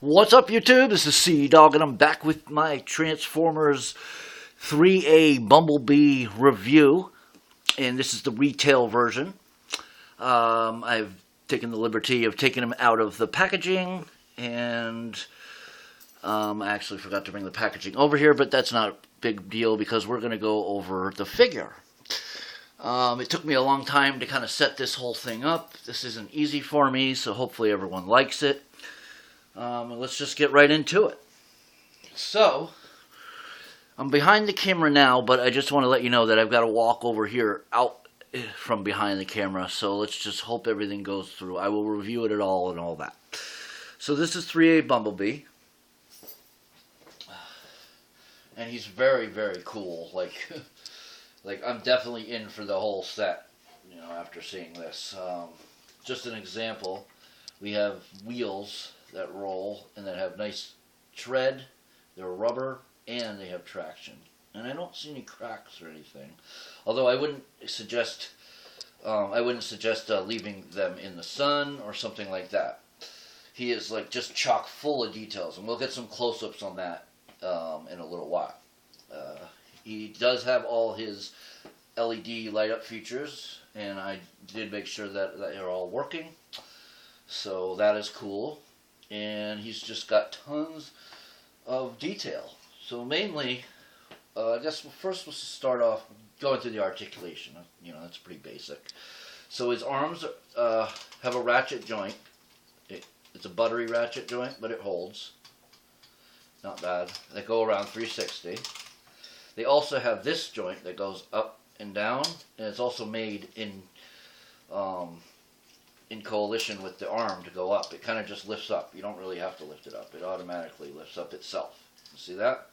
What's up, YouTube? This is Dog, and I'm back with my Transformers 3A Bumblebee review, and this is the retail version. I've taken the liberty of taking them out of the packaging, and I actually forgot to bring the packaging over here, but that's not a big deal because we're going to go over the figure. It took me a long time to kind of set this whole thing up. This isn't easy for me, so hopefully everyone likes it. Let's just get right into it. So, I'm behind the camera now, but I just want to let you know that I've got to walk over here out from behind the camera, so let's just hope everything goes through. I will review it all and all that. So this is 3A Bumblebee. And he's very, very cool. Like I'm definitely in for the whole set, you know, after seeing this. Just an example, we have wheels that roll and that have nice tread. They're rubber and they have traction. And I don't see any cracks or anything. Although I wouldn't suggest leaving them in the sun or something like that. He is like just chock full of details, and we'll get some close-ups on that in a little while. He does have all his LED light-up features, and I did make sure that they're all working. So that is cool. And he's just got tons of detail. So mainly, I guess first we'll start off going through the articulation. You know, that's pretty basic. So his arms have a ratchet joint. It's a buttery ratchet joint, but it holds. Not bad. They go around 360. They also have this joint that goes up and down, and it's also made in coalition with the arm to go up. It kind of just lifts up. You don't really have to lift it up. It automatically lifts up itself. You see that?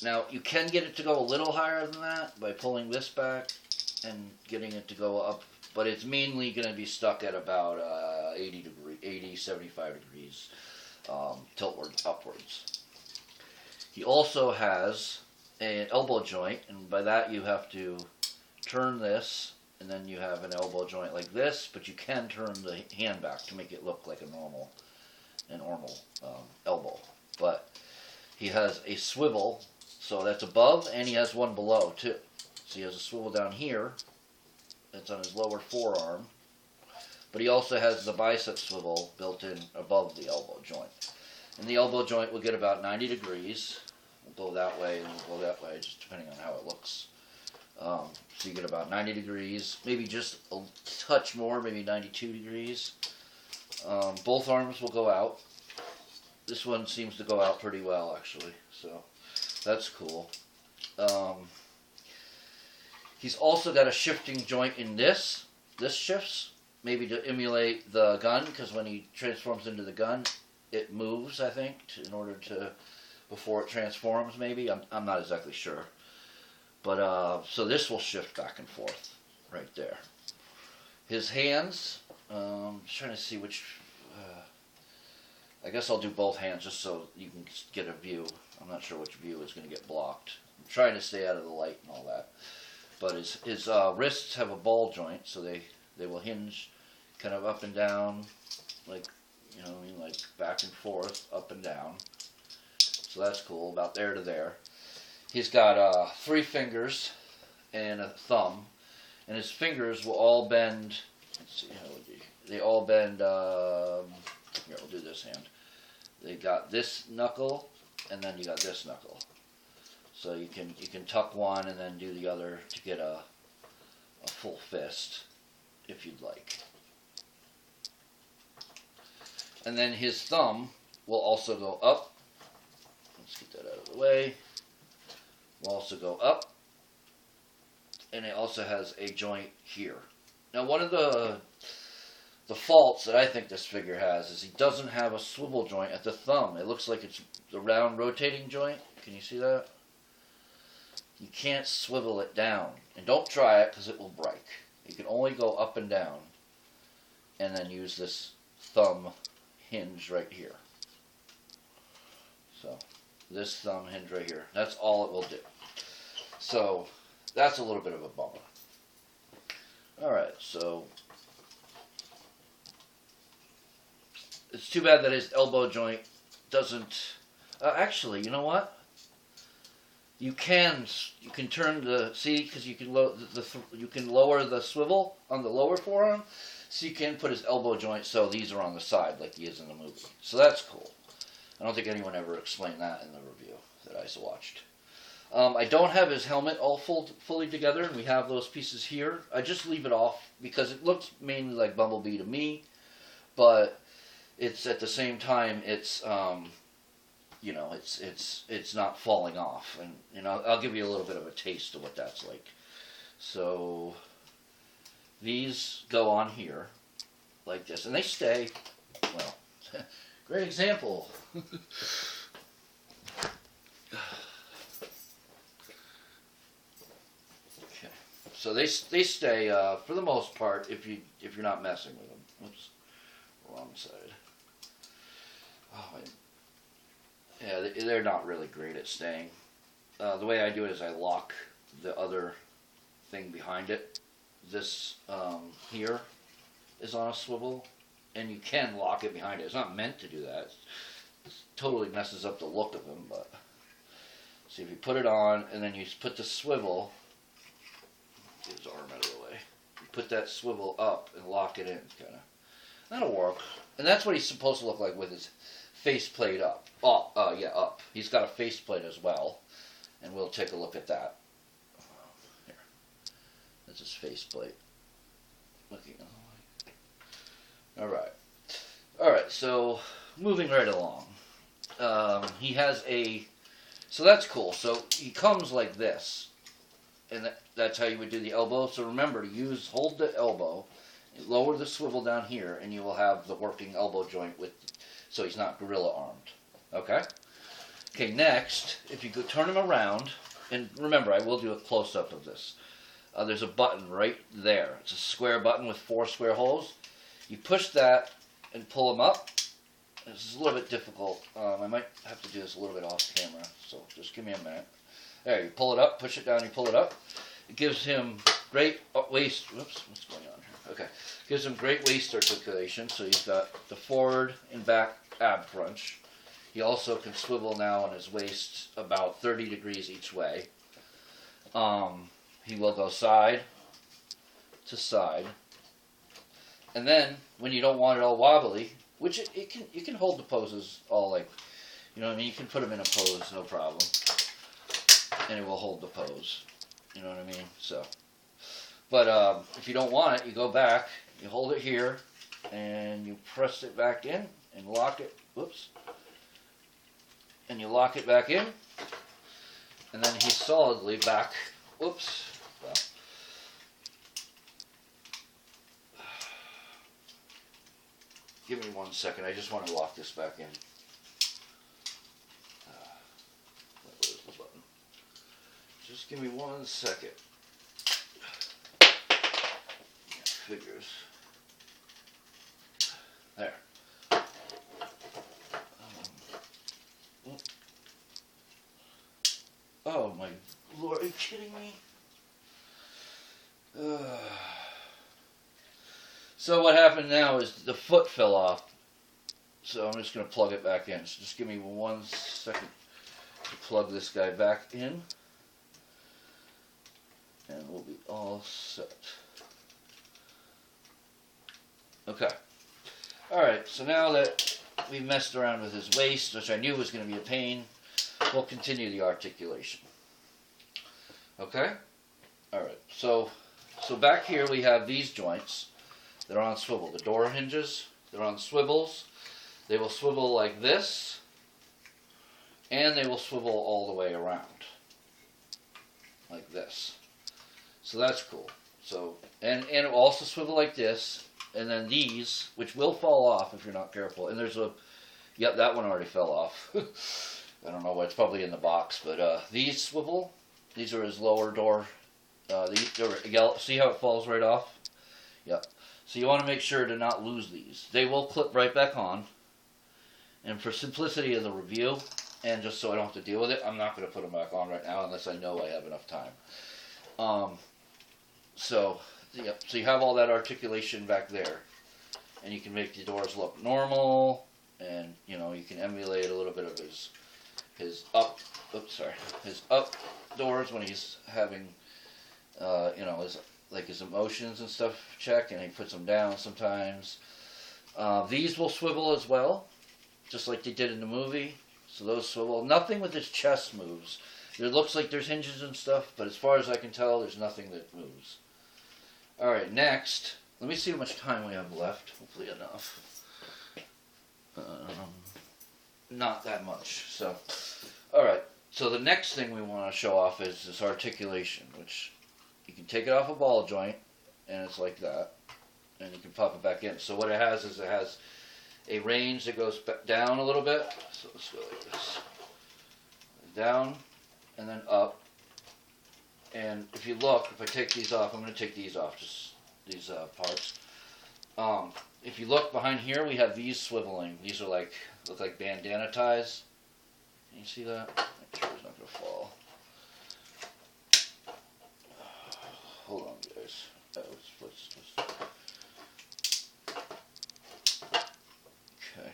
Now, you can get it to go a little higher than that by pulling this back and getting it to go up, but it's mainly going to be stuck at about 75 degrees tiltward upwards. He also has an elbow joint, and by that you have to turn this, and then you have an elbow joint like this, but you can turn the hand back to make it look like a normal elbow. But he has a swivel, so that's above, and he has one below too. So he has a swivel down here, that's on his lower forearm, but he also has the bicep swivel built in above the elbow joint. And the elbow joint will get about 90 degrees. We'll go that way and we'll go that way, just depending on how it looks. So you get about 90 degrees, maybe just a touch more, maybe 92 degrees. Both arms will go out. This one seems to go out pretty well, actually, so that's cool. He's also got a shifting joint in this. This shifts, maybe to emulate the gun, because when he transforms into the gun, it moves, I think, in order to, before it transforms, maybe. I'm not exactly sure. But, so this will shift back and forth right there. His hands, I'm trying to see which, I guess I'll do both hands just so you can get a view. I'm not sure which view is going to get blocked. I'm trying to stay out of the light and all that. But his wrists have a ball joint, so they will hinge kind of up and down, like, you know what I mean, like back and forth, up and down. So that's cool, about there to there. He's got 3 fingers and a thumb, and his fingers will all bend. Let's see how they all bend. Here, we'll do this hand. They got this knuckle, and then you got this knuckle. So you can tuck one and then do the other to get a full fist, if you'd like. And then his thumb will also go up. Let's get that out of the way. Will also go up, and it also has a joint here. Now, one of the faults that I think this figure has is he doesn't have a swivel joint at the thumb. It looks like it's the round rotating joint. Can you see that? You can't swivel it down, and don't try it because it will break. You can only go up and down, and then use this thumb hinge right here. So this thumb hinge right here. That's all it will do. So that's a little bit of a bummer. Alright, so it's too bad that his elbow joint doesn't. Actually, you know what? You can turn the because you can you can lower the swivel on the lower forearm, so you can put his elbow joint so these are on the side like he is in the movie. So that's cool. I don't think anyone ever explained that in the review that I watched. I don't have his helmet all fully together, and we have those pieces here. I just leave it off because it looks mainly like Bumblebee to me, but it's at the same time it's you know it's not falling off, and you know I'll give you a little bit of a taste of what that's like. So these go on here like this, and they stay. Well, great example. So they stay for the most part if you're not messing with them. Oops, wrong side. Oh, yeah, they're not really great at staying. The way I do it is I lock the other thing behind it. This here is on a swivel, and you can lock it behind it. It's not meant to do that. It totally messes up the look of them. But see, if you put it on and then you put the swivel. Get his arm out of the way. You put that swivel up and lock it in, kind of. That'll work. And that's what he's supposed to look like with his faceplate up. Yeah, up. He's got a faceplate as well, and we'll take a look at that. Here, that's his faceplate. Looking. All right. So moving right along, he has a. So that's cool. So he comes like this. And that's how you would do the elbow. So remember to hold the elbow, lower the swivel down here, and you will have the working elbow joint so he's not gorilla armed. Okay? Okay, next, if you go turn him around, and remember, I will do a close-up of this. There's a button right there. It's a square button with 4 square holes. You push that and pull him up. This is a little bit difficult. I might have to do this a little bit off camera, so just give me a minute. There, you pull it up, push it down, you pull it up. It gives him great waist. Whoops, what's going on here? Okay, gives him great waist articulation. So he's got the forward and back ab crunch. He also can swivel now on his waist about 30 degrees each way. He will go side to side, and then when you don't want it all wobbly, which you can hold the poses all like, you know what I mean. You can put them in a pose, no problem. And it will hold the pose. You know what I mean? So, but if you don't want it, you go back, you hold it here, and you press it back in and lock it. Whoops. And you lock it back in, and then he's solidly back. Whoops. Well, give me 1 second. I just want to lock this back in. Just give me 1 second. Figures. There. Oh my Lord, are you kidding me? So what happened now is the foot fell off. So I'm just going to plug it back in. So just give me 1 second to plug this guy back in. And we'll be all set. Okay. Alright, so now that we've messed around with his waist, which I knew was going to be a pain, we'll continue the articulation. Okay? Alright, so back here we have these joints that are on swivel. The door hinges, they're on swivels. They will swivel like this, and they will swivel all the way around. Like this. So that's cool. So and it will also swivel like this, and then these, which will fall off if you're not careful. And there's yep, that one already fell off. I don't know why, it's probably in the box, but these swivel. These are his lower door. See how it falls right off? Yep. So you want to make sure to not lose these. They will clip right back on. And for simplicity of the review, and just so I don't have to deal with it, I'm not going to put them back on right now unless I know I have enough time. So you have all that articulation back there, and you can make the doors look normal, and you know, you can emulate a little bit of his outdoors when he's having you know, his emotions and stuff check, and he puts them down sometimes. These will swivel as well, just like they did in the movie. So those swivel. Nothing with his chest moves. It looks like there's hinges and stuff, but as far as I can tell, there's nothing that moves. Alright, next, let me see how much time we have left. Hopefully enough. Not that much. So, alright, so the next thing we want to show off is this articulation, which you can take it off a ball joint, and it's like that, and you can pop it back in. So what it has is it has a range that goes down a little bit. So let's go like this. Down, and then up. And if you look, if I take these off, I'm going to take these off, just these parts. If you look behind here, we have these swiveling. These are like, look like bandana ties. Can you see that? Make sure it's not going to fall. Hold on, guys. Okay.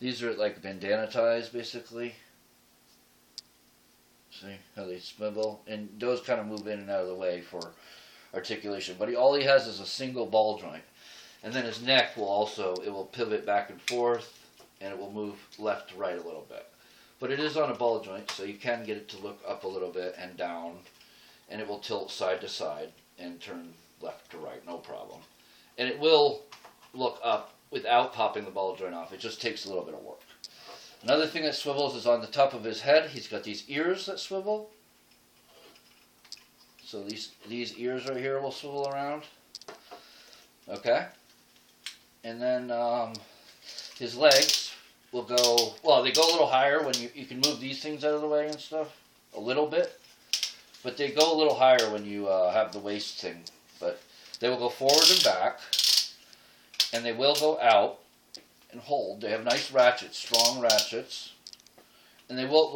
These are like bandana ties, basically. See how they swivel? And those kind of move in and out of the way for articulation. But all he has is a single ball joint. And then his neck will also, it will pivot back and forth, and it will move left to right a little bit. But it is on a ball joint, so you can get it to look up a little bit and down. And it will tilt side to side and turn left to right, no problem. And it will look up without popping the ball joint off. It just takes a little bit of work. Another thing that swivels is on the top of his head. He's got these ears that swivel. So these ears right here will swivel around. Okay. And then his legs will go, well, they go a little higher when you can move these things out of the way and stuff a little bit. But they go a little higher when you have the waist thing. But they will go forward and back. And they will go out and hold. They have nice ratchets, strong ratchets. And they will,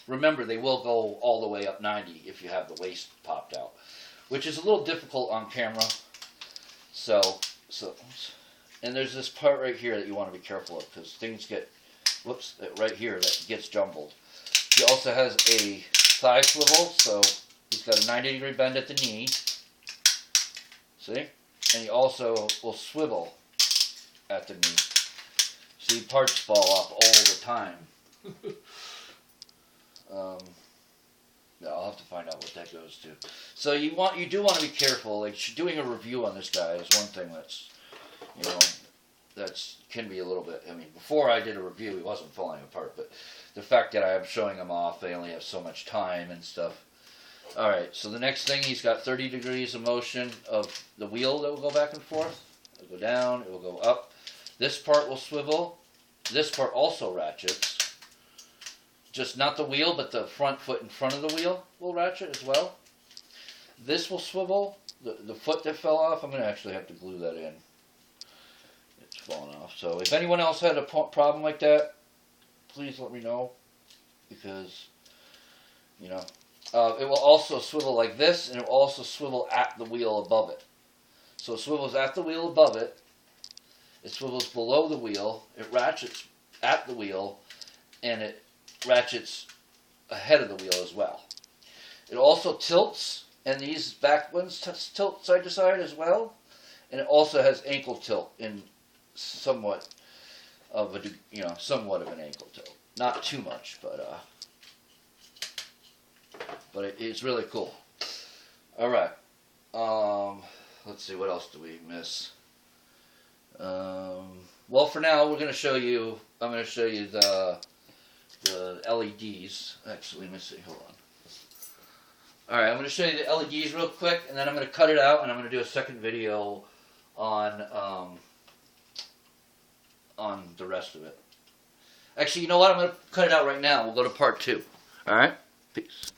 remember, they will go all the way up 90 if you have the waist popped out. Which is a little difficult on camera. And there's this part right here that you want to be careful of, because things get, whoops, right here that gets jumbled. He also has a thigh swivel, so he's got a 90-degree bend at the knee. See? And he also will swivel at the knee. See, parts fall off all the time. Yeah, I'll have to find out what that goes to. So you do want to be careful. Like, doing a review on this guy is one thing that's, you know, can be a little bit. I mean, before I did a review, he wasn't falling apart, but the fact that I'm showing him off, they only have so much time and stuff. All right, so the next thing, he's got 30 degrees of motion of the wheel that will go back and forth. It'll go down, it will go up. This part will swivel. This part also ratchets. Just not the wheel, but the front foot in front of the wheel will ratchet as well. This will swivel. The foot that fell off, I'm going to actually have to glue that in. It's fallen off. So if anyone else had a problem like that, please let me know. Because, you know, it will also swivel like this, and it will also swivel at the wheel above it. So it swivels at the wheel above it. It swivels below the wheel. It ratchets at the wheel, and it ratchets ahead of the wheel as well. It also tilts, and these back ones tilt side to side as well. And it also has ankle tilt in somewhat of an ankle tilt. Not too much, but it's really cool. All right. Let's see, what else do we miss? Well, for now, we're going to show you. I'm going to show you the LEDs. Actually, let me see. Hold on. All right, I'm going to show you the LEDs real quick, and then I'm going to cut it out, and I'm going to do a second video on the rest of it. Actually, you know what? I'm going to cut it out right now. We'll go to part 2. All right? Peace.